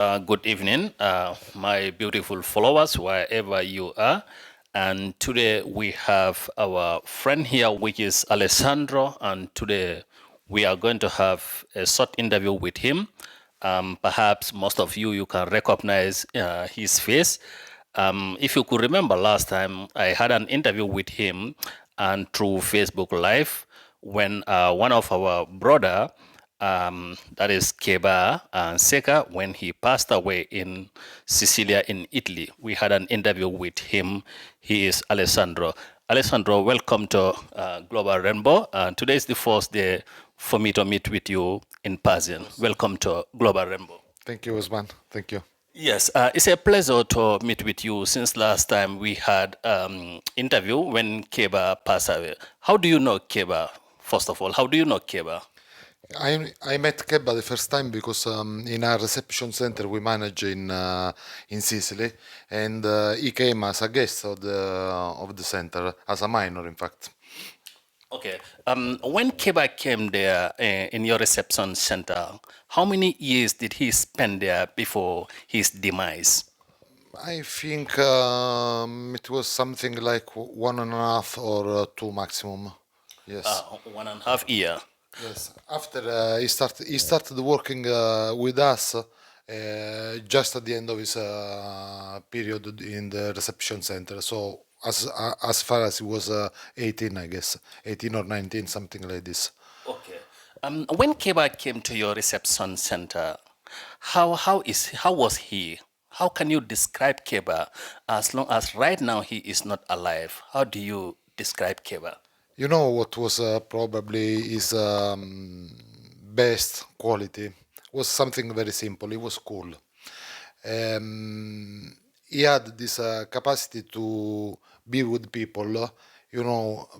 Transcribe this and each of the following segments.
Good evening, my beautiful followers, wherever you are. And today we have our friend here, which is Alessandro. And today we are going to have a short interview with him. Perhaps most of you can recognize his face. If you could remember last time, I had an interview with him and through Facebook Live when one of our brother that is Kebba Secka, when he passed away in Sicilia in Italy. We had an interview with him. He is Alessandro. Alessandro, welcome to Global Rainbow. Today is the first day for me to meet with you in person. Welcome to Global Rainbow. Thank you, Usman. Thank you. Yes, it's a pleasure to meet with you since last time we had interview when Keba passed away. How do you know Keba? First of all, how do you know Keba? I met Kebba the first time because in a reception center we manage in Sicily, and he came as a guest of the center as a minor, in fact. Okay. When Keba came there in your reception center, how many years did he spend there before his demise? I think it was something like 1.5 or two maximum. Yes. 1.5 year. Yes. After he started working with us just at the end of his period in the reception center. So as far as he was 18, I guess, 18 or 19, something like this. Okay. When Keba came to your reception center, how was he? How can you describe Keba as long as right now he is not alive? How do you describe Keba? You know what was probably his best quality was something very simple. He was cool. He had this capacity to be with people,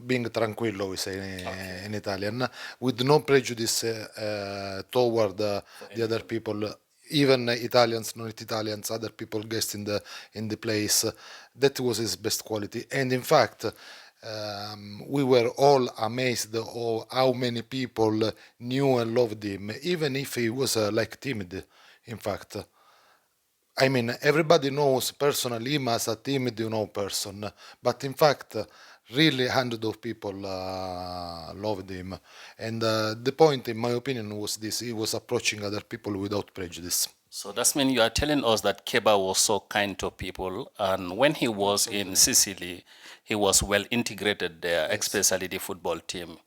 being tranquillo, we say in Italian, with no prejudice toward the other people, even Italians, non-Italians, other people guests in the place. That was his best quality, and in fact. We were all amazed of how many people knew and loved him, even if he was like timid. In fact, I mean, everybody knows personally him as a timid, person, but in fact, really hundreds of people loved him. And the point, in my opinion, was this: he was approaching other people without prejudice. So that's mean you are telling us that Keba was so kind to people, and when he was in Sicily, he was well integrated there, especially the football team.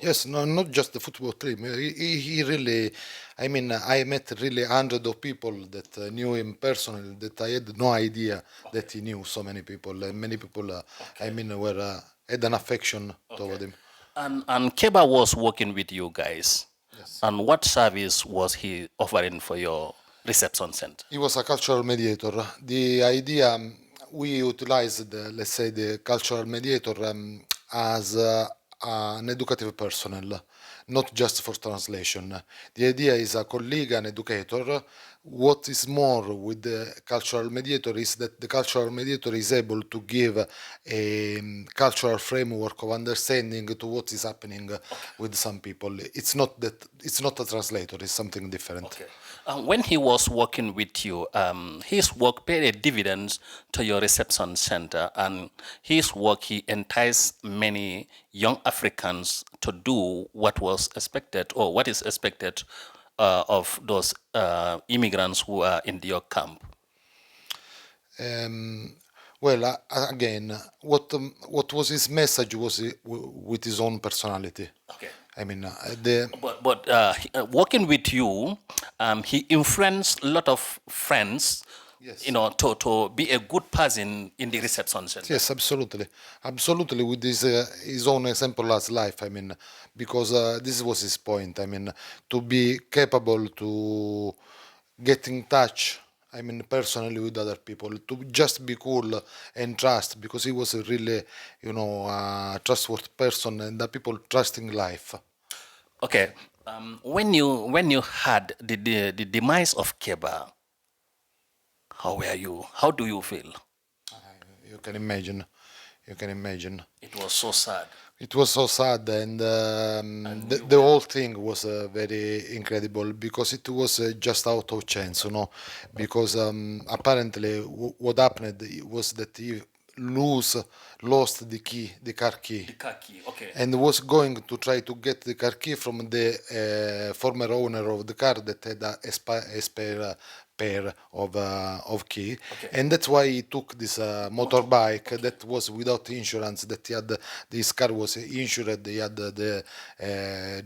Yes, no, not just the football team. He really, I mean, I met really hundreds of people that knew him personally that I had no idea that he knew so many people. And many people, I mean, were had an affection toward him. And Keba was working with you guys. Yes. And what service was he offering for your reception center? He was a cultural mediator. The idea we utilized, let's say, the cultural mediator as an educative personnel, not just for translation. The idea is a colleague, an educator. What is more with the cultural mediator is that the cultural mediator is able to give a cultural framework of understanding to what is happening with some people. It's not a translator, it's something different. Okay. When he was working with you, his work paid a dividends to your reception center, and his work he enticed many young Africans to do what was expected or what is expected of those immigrants who are in your camp. Well, again, what was his message was with his own personality. Okay. I mean, Working with you, he influenced a lot of friends, Yes. to be a good person in the reception center. Yes, absolutely, absolutely. With his own example as life, I mean, because this was his point. I mean, to be capable to get in touch. I mean, personally with other people, to just be cool and trust, because he was a really, a trustworthy person, and the people trusting life. Okay. When you had the demise of Keba, how were you? How do you feel? You can imagine. You can imagine. It was so sad. It was so sad, and And you the were. whole thing was very incredible because it was just out of chance, you know. Because apparently, what happened was that he lose lost the key, the car key, The khaki, okay. and was going to try to get the car key from the former owner of the car that had a spare pair of key, Okay. and that's why he took this motorbike that was without insurance. That he had this car was insured. He had the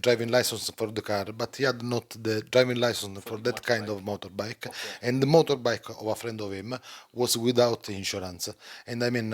driving license for the car, but he had not the driving license For for the that kind motorbike. of motorbike, Okay. and the motorbike of a friend of him was without insurance. And I mean,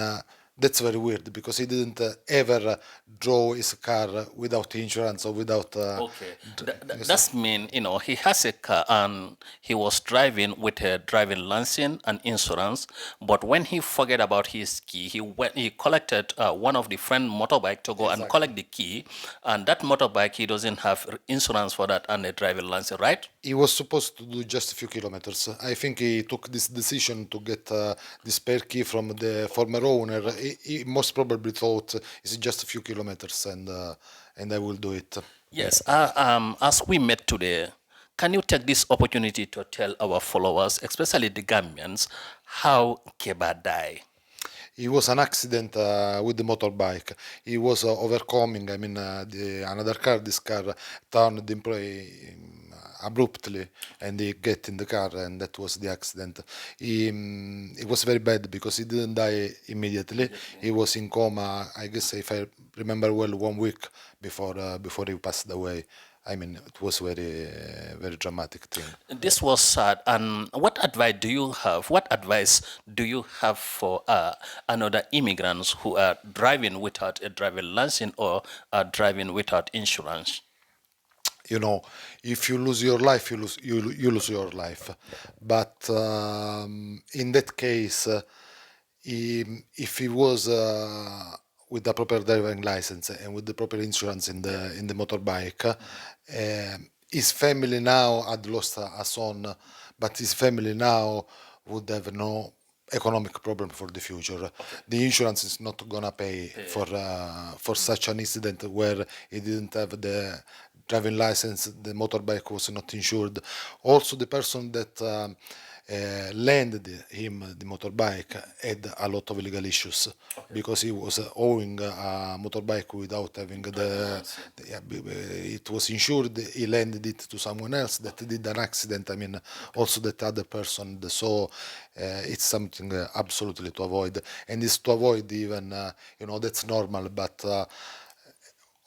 that's very weird because he didn't ever draw his car without insurance or without. Okay, You see? that's mean, he has a car and he was driving with a driving license and insurance. But when he forget about his key, he collected one of the friend motorbike to go and Exactly. collect the key, and that motorbike he doesn't have insurance for that and a driving license, right? He was supposed to do just a few kilometers. I think he took this decision to get the spare key from the former owner. He most probably thought it's just a few kilometers and I will do it. Yes. As we met today, can you take this opportunity to tell our followers, especially the Gambians, how Keba died? It was an accident with the motorbike. He was overcoming. I mean, another car. This car turned the employee abruptly, and he get in the car, and that was the accident. It was very bad because he didn't die immediately. He was in coma. I guess if I remember well, 1 week before he passed away. I mean, it was very dramatic thing. This was sad. And what advice do you have? What advice do you have for another immigrants who are driving without a driving license or are driving without insurance? You know, if you lose your life, you lose your life. But in that case, if he was with the proper driving license and with the proper insurance in the motorbike, his family now had lost a son, but his family now would have no economic problem for the future. The insurance is not gonna pay for such an incident where he didn't have the driving license, the motorbike was not insured. Also, the person that lended him the motorbike had a lot of legal issues because he was owning a motorbike without having yeah, it was insured. He lended it to someone else that did an accident. I mean, also that other person. So it's something absolutely to avoid, and it's to avoid even that's normal, but.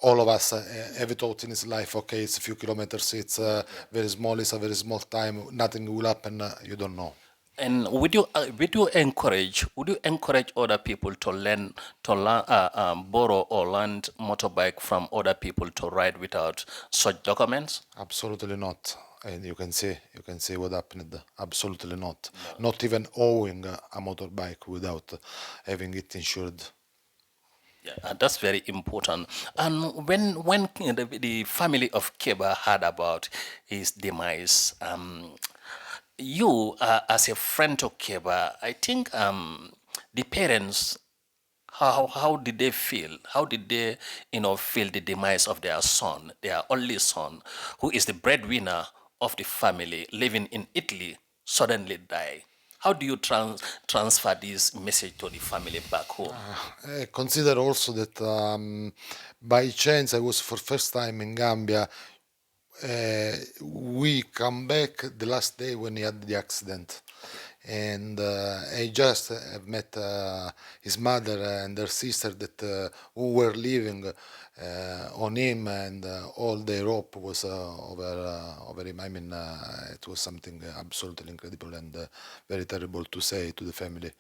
All of us have thought in his life, okay, it's a few kilometers, it's very small, it's a very small time, nothing will happen, you don't know. And would you encourage other people to borrow or lend motorbike from other people to ride without such documents? Absolutely not. And you can see what happened. Absolutely not. Not even owning a motorbike without having it insured. Yeah, that's very important. And when the family of Keba heard about his demise, you as a friend to Keba, I think the parents, how did they feel? How did they feel the demise of their son, their only son, who is the breadwinner of the family, living in Italy, suddenly die? How do you transfer this message to the family back home? Consider also that by chance I was for first time in Gambia. We come back the last day when he had the accident, and I just have met his mother and her sister that who were living on him, and all their hope was over him. I mean, it was something absolutely incredible and very terrible to say to the family.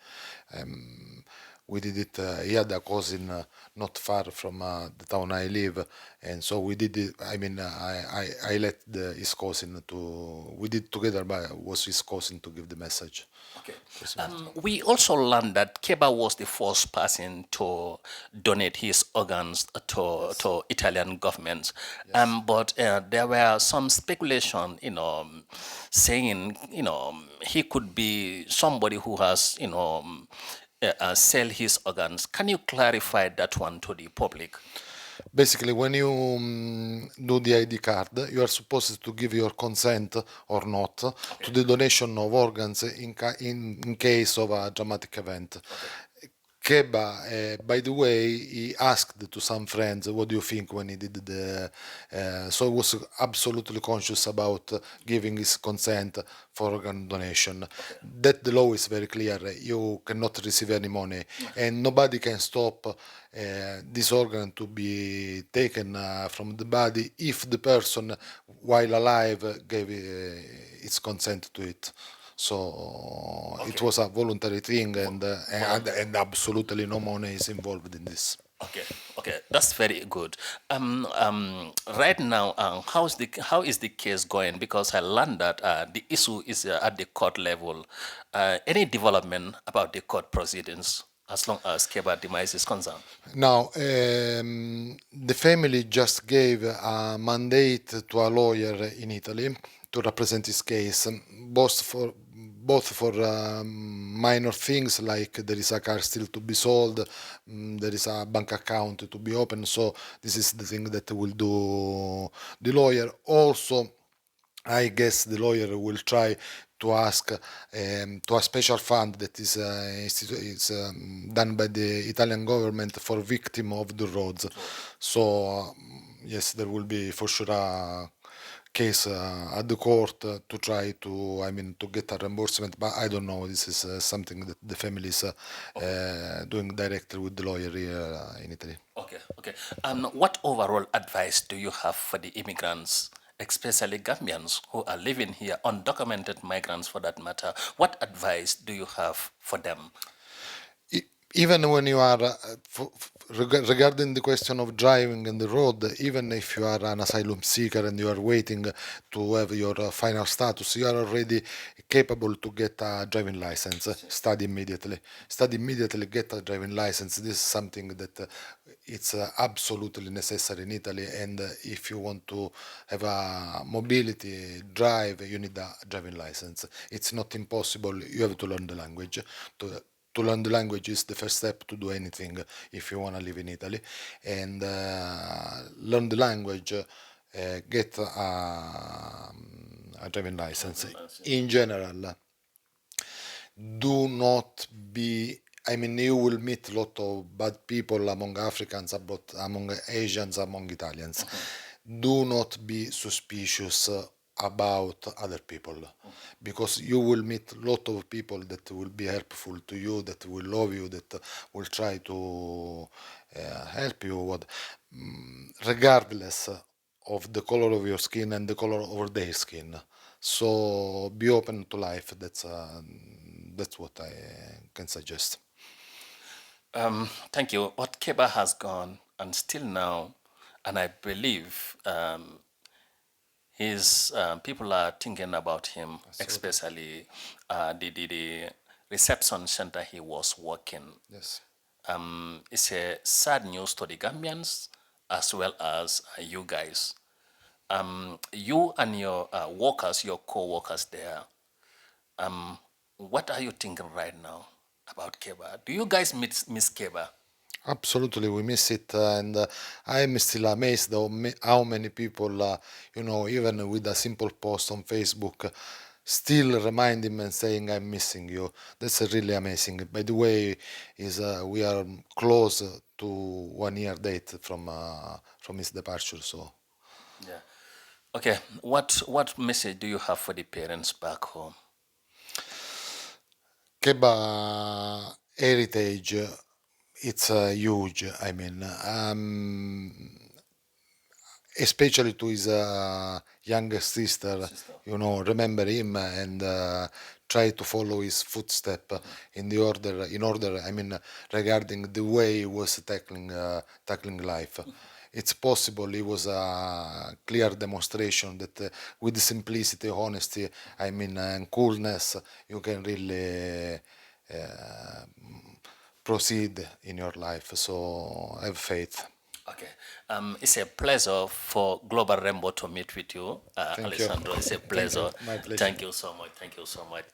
Um, we did it. He had a cousin not far from the town I live, and so we did it. I mean, I let his cousin to. We did together, but it was his cousin to give the message. Okay. It was We also learned that Keba was the first person to donate his organs to Italian government. But there were some speculation, saying, he could be somebody who has, sell his organs. Can you clarify that one to the public? Basically, when you do the ID card, you are supposed to give your consent or not to the donation of organs in case of a dramatic event. Keba, by the way, he asked to some friends, "What do you think?" when he did the. So he was absolutely conscious about giving his consent for organ donation. That the law is very clear. You cannot receive any money, and nobody can stop this organ to be taken from the body if the person, while alive, gave its consent to it. So it was a voluntary thing, and absolutely no money is involved in this. Okay, okay, that's very good. Right now, how is the case going? Because I learned that the issue is at the court level. Any development about the court proceedings, as long as Keba demise is concerned? Now, the family just gave a mandate to a lawyer in Italy to represent his case, both for minor things like there is a car still to be sold, there is a bank account to be opened. So this is the thing that will do the lawyer. Also, I guess the lawyer will try to ask to a special fund that is done by the Italian government for victim of the roads. So yes, there will be for sure a case at the court to try to, I mean, to get a reimbursement. But I don't know. This is something that the family is doing directly with the lawyer here in Italy. Okay, okay. What overall advice do you have for the immigrants, especially Gambians who are living here, undocumented migrants for that matter? What advice do you have for them? Even when you are regarding the question of driving on the road, even if you are an asylum seeker and you are waiting to have your final status, you are already capable to get a driving license. Study immediately, get a driving license. This is something that it's absolutely necessary in Italy, and if you want to have a mobility drive, you need a driving license. It's not impossible. You have to learn the language. To learn the language is the first step to do anything if you want to live in Italy, and learn the language, get a driving license. In general, do not be, I mean, you will meet a lot of bad people among Africans, among Asians, among Italians. Do not be suspicious about other people, because you will meet a lot of people that will be helpful to you, that will love you, that will try to help you, regardless of the color of your skin and the color of their skin. So be open to life. That's what I can suggest. Thank you. But Keba has gone, and still now, and I believe his people are thinking about him, especially the reception center he was working. Yes. It's a sad news to the Gambians as well as you guys. You and your workers, your co-workers there, what are you thinking right now about Keba? Do you guys miss Keba? Absolutely, we miss it, and I'm still amazed of how many people, even with a simple post on Facebook, still remind him and saying, "I'm missing you." That's really amazing. By the way, is we are close to 1 year date from his departure. So, Yeah. Okay. What message do you have for the parents back home? Keba heritage, it's huge. I mean, especially to his younger sister, remember him and try to follow his footstep in order, I mean, regarding the way he was tackling life. It's possible he was a clear demonstration that with simplicity, honesty, I mean, and coolness, you can really proceed in your life. So have faith. Okay. It's a pleasure for Global Rainbow to meet with you, Thank you. Alessandro. It's a Thank you. pleasure. My pleasure. Thank you so much. Thank you so much.